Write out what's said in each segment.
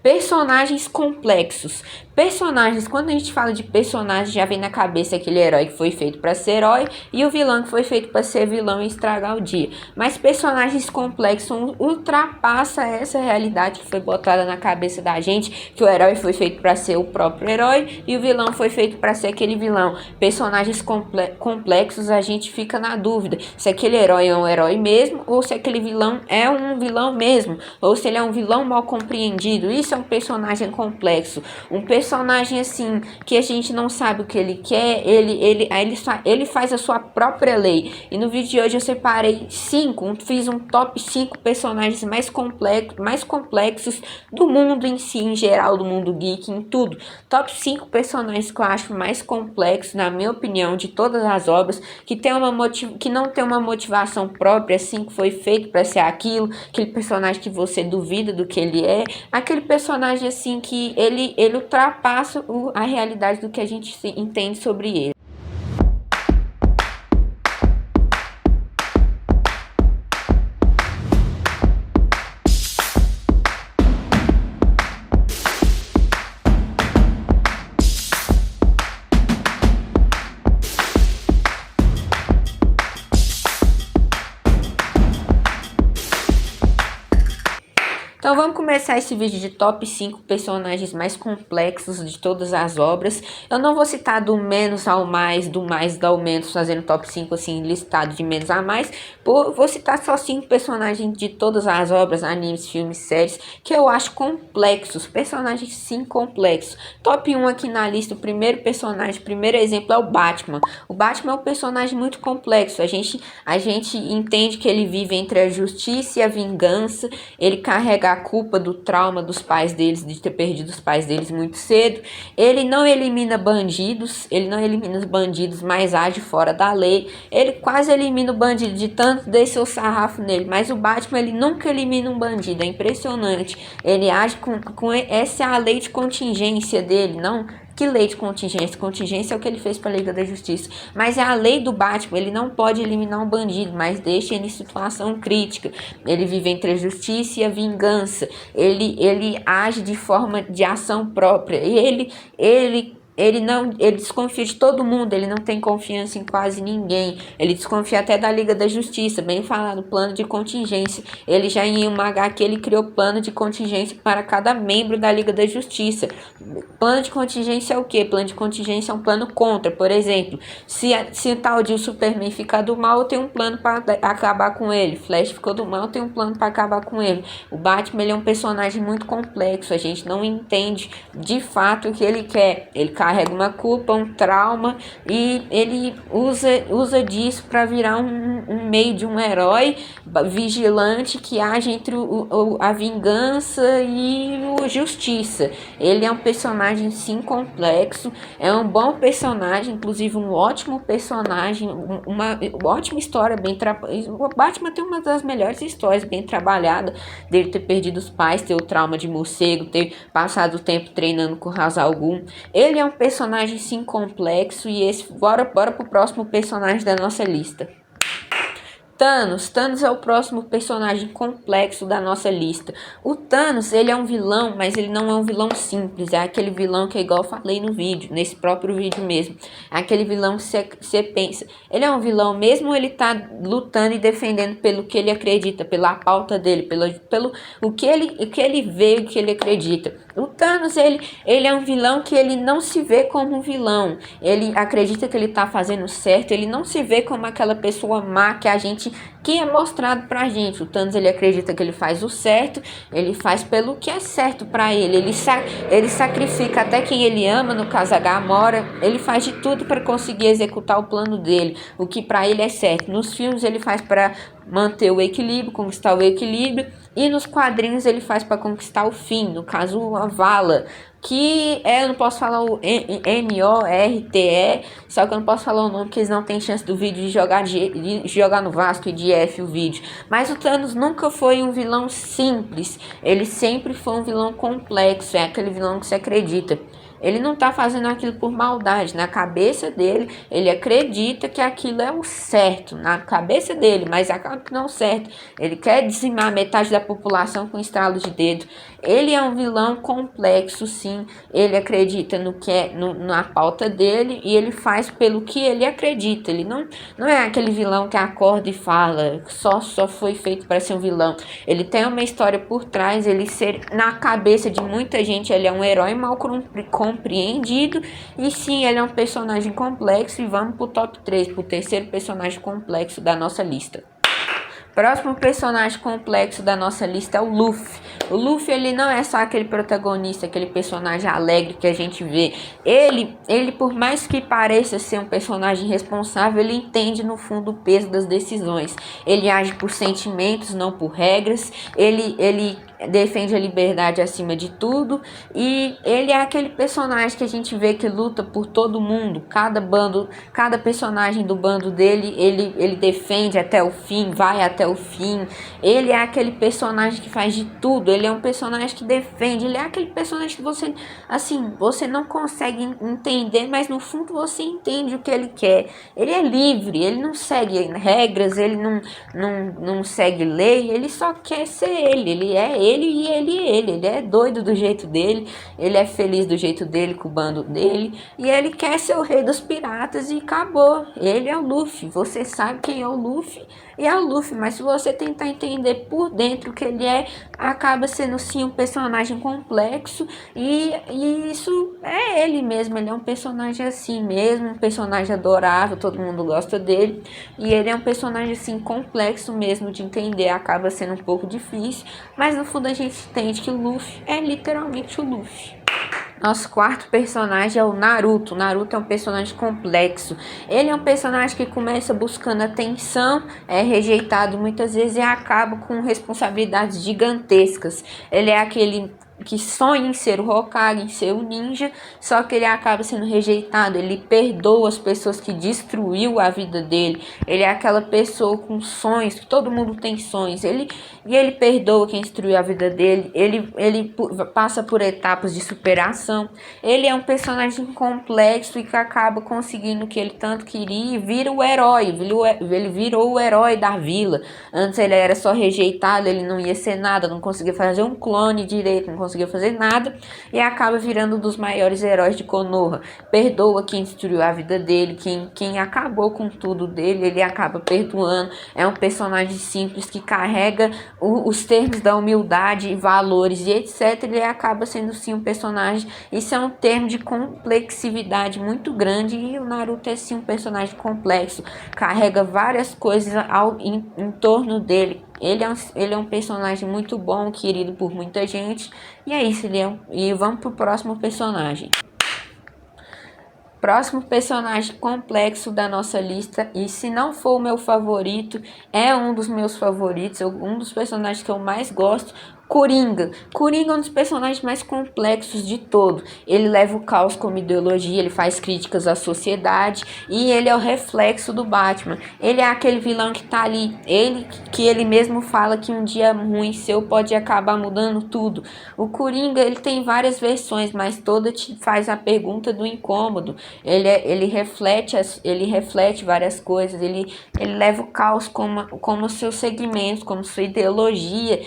Personagens complexos. Personagens, quando a gente fala de personagem, já vem na cabeça aquele herói que foi feito para ser herói e o vilão que foi feito para ser vilão e estragar o dia. Mas personagens complexos ultrapassa essa realidade que foi botada na cabeça da gente, que o herói foi feito para ser o próprio herói e o vilão foi feito para ser aquele vilão. Personagens complexos, a gente fica na dúvida se aquele herói é um herói mesmo ou se aquele vilão é um vilão mesmo, ou se ele é um vilão mal compreendido. Isso é um personagem complexo, um personagem assim que a gente não sabe o que ele quer, ele faz a sua própria lei. E no vídeo de hoje eu separei fiz um top 5 personagens mais complexos do mundo em si, em geral, do mundo geek, em tudo. Top 5 personagens que eu acho mais complexos, na minha opinião, de todas as obras, que não tem uma motivação própria, assim, que foi feito para ser aquilo, aquele personagem que você duvida do que ele é, aquele personagem assim que ele ultrapassa a realidade do que a gente entende sobre ele. Então vamos começar esse vídeo de top 5 personagens mais complexos de todas as obras. Eu não vou citar do menos ao mais, do mais ao menos, fazendo top 5 assim, listado de menos a mais. Vou citar só 5 personagens de todas as obras, animes, filmes, séries, que eu acho complexos, personagens sim complexos. Top 1 aqui na lista, o primeiro exemplo é o Batman. O Batman é um personagem muito complexo, a gente entende que ele vive entre a justiça e a vingança, ele carrega a culpa do trauma dos pais deles, de ter perdido os pais deles muito cedo. Ele não elimina os bandidos, mas age fora da lei. Ele quase elimina o bandido de tanto descer o sarrafo nele, mas o Batman ele nunca elimina um bandido, é impressionante. Ele age essa é a lei de contingência dele, não... Que lei de contingência? Contingência é o que ele fez para a Liga da Justiça. Mas é a lei do Batman. Ele não pode eliminar um bandido, mas deixa ele em situação crítica. Ele vive entre a justiça e a vingança. Ele age de forma de ação própria. E ele desconfia de todo mundo, ele não tem confiança em quase ninguém. Ele desconfia até da Liga da Justiça, bem falado, plano de contingência. Ele já em uma HQ ele criou plano de contingência para cada membro da Liga da Justiça. Plano de contingência é o quê? Plano de contingência é um plano contra, por exemplo. Se o tal de o Superman ficar do mal, eu tenho um plano para acabar com ele. Flash ficou do mal, eu tenho um plano para acabar com ele. O Batman ele é um personagem muito complexo, a gente não entende de fato o que ele quer. Ele carrega uma culpa, um trauma e ele usa disso para virar um meio de um herói vigilante que age entre a vingança e a justiça. Ele é um personagem sim complexo, é um bom personagem, inclusive um ótimo personagem, uma ótima história bem trabalhada. O Batman tem uma das melhores histórias bem trabalhada, dele ter perdido os pais, ter o trauma de morcego, ter passado o tempo treinando com Ra's al Ghul. Ele é um personagem sim complexo e bora pro próximo personagem da nossa lista. Thanos é o próximo personagem complexo da nossa lista. O Thanos, ele é um vilão, mas ele não é um vilão simples. É aquele vilão que é igual eu falei no vídeo, nesse próprio vídeo mesmo. É aquele vilão que você pensa. Ele é um vilão mesmo, ele tá lutando e defendendo pelo que ele acredita, pela pauta dele, pelo o que ele vê, o que ele acredita. O Thanos, ele é um vilão que ele não se vê como um vilão. Ele acredita que ele tá fazendo certo, ele não se vê como aquela pessoa má que é mostrado pra gente. O Thanos ele acredita que ele faz o certo, ele faz pelo que é certo pra ele. Ele sacrifica até quem ele ama, no caso a Gamora. Ele faz de tudo para conseguir executar o plano dele, o que pra ele é certo. Nos filmes ele faz para manter o equilíbrio, conquistar o equilíbrio, e nos quadrinhos ele faz para conquistar o fim, no caso a Vala, que eu não posso falar o M-O-R-T-E, só que eu não posso falar o nome porque eles não têm chance do vídeo de jogar no Vasco e de F o vídeo. Mas o Thanos nunca foi um vilão simples, ele sempre foi um vilão complexo, é aquele vilão que você acredita. Ele não tá fazendo aquilo por maldade. Na cabeça dele, ele acredita que aquilo é o certo. Na cabeça dele, mas acaba que não é o certo. Ele quer dizimar metade da população com estralo de dedo. Ele é um vilão complexo, sim. Ele acredita no que é na pauta dele e ele faz pelo que ele acredita. Ele não é aquele vilão que acorda e fala, só foi feito para ser um vilão. Ele tem uma história por trás, ele ser na cabeça de muita gente, ele é um herói mal compreendido. E sim, ele é um personagem complexo. E vamos pro top 3, pro terceiro personagem complexo da nossa lista. Próximo personagem complexo da nossa lista é o Luffy. O Luffy, ele não é só aquele protagonista, aquele personagem alegre que a gente vê. Ele por mais que pareça ser um personagem responsável, ele entende no fundo o peso das decisões. Ele age por sentimentos, não por regras. Ele defende a liberdade acima de tudo. E ele é aquele personagem que a gente vê que luta por todo mundo. Cada personagem do bando dele, ele defende até o fim, vai até o fim. Ele é aquele personagem que faz de tudo. Ele é um personagem que defende. Ele é aquele personagem que você não consegue entender, mas no fundo você entende o que ele quer. Ele é livre, ele não segue regras, ele não segue lei, ele só quer ser ele. Ele é ele e ele é ele. Ele é doido do jeito dele, ele é feliz do jeito dele, com o bando dele, e ele quer ser o rei dos piratas e acabou. Ele é o Luffy. Você sabe quem é o Luffy e é o Luffy, mas se você tentar entender por dentro o que ele é, acaba sendo sim um personagem complexo, e isso é ele mesmo. Ele é um personagem assim mesmo, um personagem adorável, todo mundo gosta dele, e ele é um personagem assim complexo mesmo de entender, acaba sendo um pouco difícil, mas no fundo a gente entende que o Luffy é literalmente o Luffy. Nosso quarto personagem é o Naruto. O Naruto é um personagem complexo. Ele é um personagem que começa buscando atenção, é rejeitado muitas vezes e acaba com responsabilidades gigantescas. Ele é aquele que sonha em ser o Hokage, em ser o ninja, só que ele acaba sendo rejeitado. Ele perdoa as pessoas que destruiu a vida dele. Ele é aquela pessoa com sonhos, que todo mundo tem sonhos. Ele perdoa quem destruiu a vida dele. Ele passa por etapas de superação. Ele é um personagem complexo e que acaba conseguindo o que ele tanto queria e vira o herói. Ele virou o herói da vila. Antes ele era só rejeitado, ele não ia ser nada, não conseguia fazer um clone direito, não conseguia fazer nada, e acaba virando um dos maiores heróis de Konoha. Perdoa quem destruiu a vida dele, quem acabou com tudo dele, ele acaba perdoando. É um personagem simples que carrega os termos da humildade, valores e etc. Ele acaba sendo sim um personagem. Isso é um termo de complexividade muito grande, e o Naruto é sim um personagem complexo, carrega várias coisas em torno dele. Ele é um personagem muito bom, querido por muita gente. E é isso, e vamos pro próximo personagem. Próximo personagem complexo da nossa lista, e se não for o meu favorito, é um dos meus favoritos, um dos personagens que eu mais gosto. Coringa. Coringa é um dos personagens mais complexos de todo. Ele leva o caos como ideologia, ele faz críticas à sociedade e ele é o reflexo do Batman. Ele é aquele vilão que tá ali, ele mesmo fala que um dia ruim seu pode acabar mudando tudo. O Coringa, ele tem várias versões, mas toda te faz a pergunta do incômodo. Ele reflete várias coisas, ele leva o caos como seus segmentos, como sua ideologia.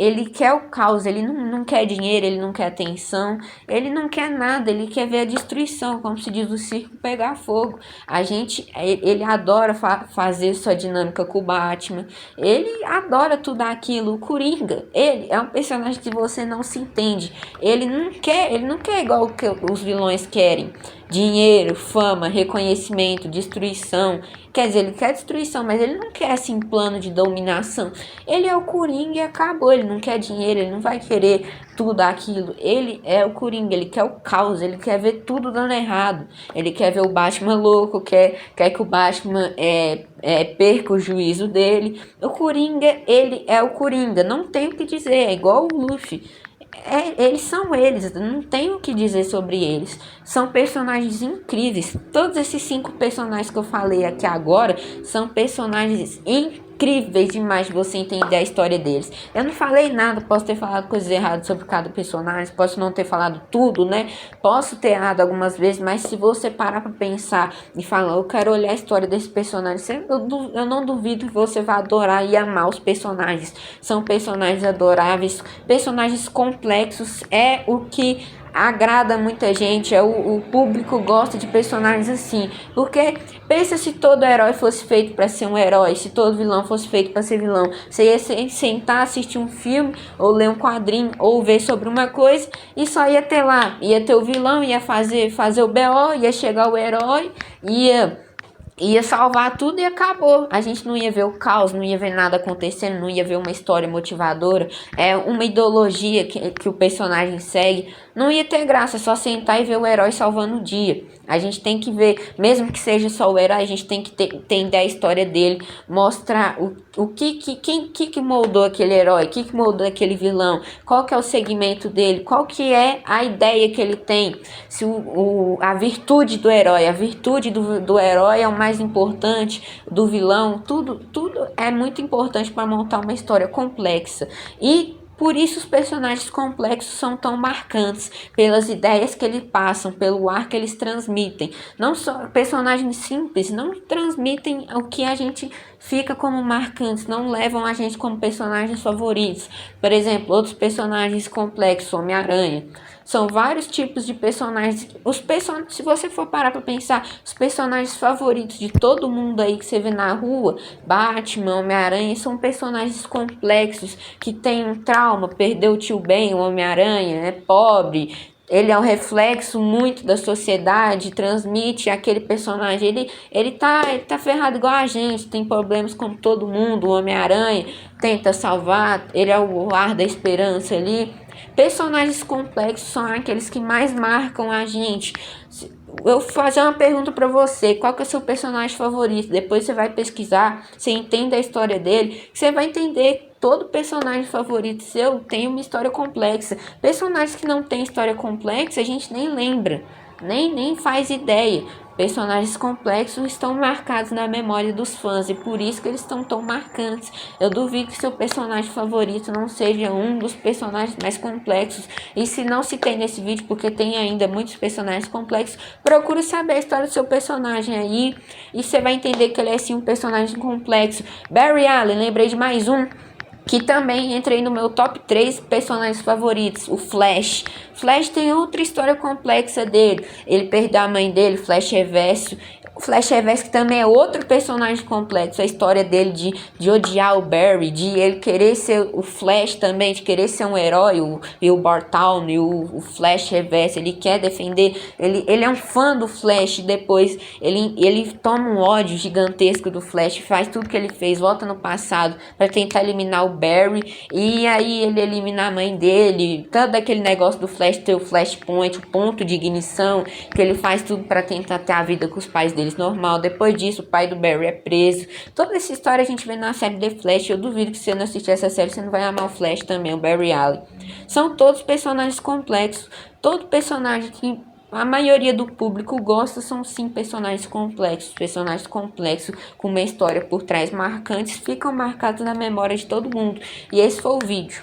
Ele quer o caos, ele não quer dinheiro, ele não quer atenção, ele não quer nada, ele quer ver a destruição, como se diz, o circo pegar fogo. Ele adora fazer sua dinâmica com o Batman, ele adora tudo aquilo. O Coringa, ele é um personagem que você não se entende, ele não quer igual o que os vilões querem. Dinheiro, fama, reconhecimento, destruição. Quer dizer, ele quer destruição, mas ele não quer assim plano de dominação. Ele é o Coringa e acabou. Ele não quer dinheiro, ele não vai querer tudo aquilo. Ele é o Coringa, ele quer o caos, ele quer ver tudo dando errado. Ele quer ver o Batman louco, quer que o Batman perca o juízo dele. O Coringa, ele é o Coringa, não tem o que dizer, é igual o Luffy. Eles são eles, não tem o que dizer sobre eles. São personagens incríveis. Todos esses 5 personagens que eu falei aqui agora são personagens incríveis. incríveis demais de você entender a história deles. Eu não falei nada, posso ter falado coisas erradas sobre cada personagem, posso não ter falado tudo, né? Posso ter errado algumas vezes, mas se você parar pra pensar e falar, eu quero olhar a história desse personagem, eu não duvido que você vai adorar e amar os personagens. São personagens adoráveis, personagens complexos, é o que agrada muita gente, o público gosta de personagens assim, porque pensa se todo herói fosse feito para ser um herói, se todo vilão fosse feito para ser vilão, você ia sentar, assistir um filme, ou ler um quadrinho, ou ver sobre uma coisa, e só ia ter lá, ia ter o vilão, ia fazer o BO, ia chegar o herói, ia salvar tudo e acabou. A gente não ia ver o caos, não ia ver nada acontecendo, não ia ver uma história motivadora, uma ideologia que o personagem segue. Não ia ter graça, é só sentar e ver o herói salvando o dia. A gente tem que ver, mesmo que seja só o herói, a gente tem que entender a história dele, mostrar quem moldou aquele herói, que moldou aquele vilão, qual que é o segmento dele, qual que é a ideia que ele tem, se a virtude do herói, a virtude do herói é o mais importante, do vilão, tudo é muito importante para montar uma história complexa. E por isso os personagens complexos são tão marcantes, pelas ideias que eles passam, pelo ar que eles transmitem. Não só personagens simples, não transmitem o que a gente fica como marcantes, não levam a gente como personagens favoritos. Por exemplo, outros personagens complexos, Homem-Aranha. São vários tipos de personagens. Se você for parar para pensar, os personagens favoritos de todo mundo aí que você vê na rua, Batman, Homem-Aranha, são personagens complexos que têm um trauma, perdeu o tio Ben, o Homem-Aranha, é pobre. Ele é um reflexo muito da sociedade, transmite aquele personagem. Ele tá ferrado igual a gente, tem problemas como todo mundo. O Homem-Aranha tenta salvar, ele é o ar da esperança ali. Personagens complexos são aqueles que mais marcam a gente. Eu vou fazer uma pergunta para você, qual que é o seu personagem favorito? Depois você vai pesquisar, você entende a história dele, você vai entender todo personagem favorito seu tem uma história complexa. Personagens que não têm história complexa, a gente nem lembra, nem faz ideia. Personagens complexos estão marcados na memória dos fãs e por isso que eles estão tão marcantes. Eu duvido que seu personagem favorito não seja um dos personagens mais complexos. E se não se tem nesse vídeo, porque tem ainda muitos personagens complexos, procure saber a história do seu personagem aí e você vai entender que ele é sim um personagem complexo. Barry Allen, lembrei de mais um que também entrei no meu top 3 personagens favoritos, o Flash. Flash tem outra história complexa dele. Ele perdeu a mãe dele, Flash Reverso. O Flash Reverso que também é outro personagem complexo. A história dele de odiar o Barry, de ele querer ser o Flash também, de querer ser um herói, o Bartown e o Flash Reverso. Ele quer defender, ele é um fã do Flash. Depois ele toma um ódio gigantesco do Flash, faz tudo que ele fez, volta no passado para tentar eliminar o Barry. E aí ele elimina a mãe dele, todo aquele negócio do Flash ter o Flashpoint, o ponto de ignição, que ele faz tudo para tentar ter a vida com os pais dele normal. Depois disso, o pai do Barry é preso. Toda essa história a gente vê na série The Flash. Eu duvido que você não assistir essa série, você não vai amar o Flash também, o Barry Allen. São todos personagens complexos. Todo personagem que a maioria do público gosta são sim personagens complexos. Personagens complexos com uma história por trás marcantes ficam marcados na memória de todo mundo. E esse foi o vídeo.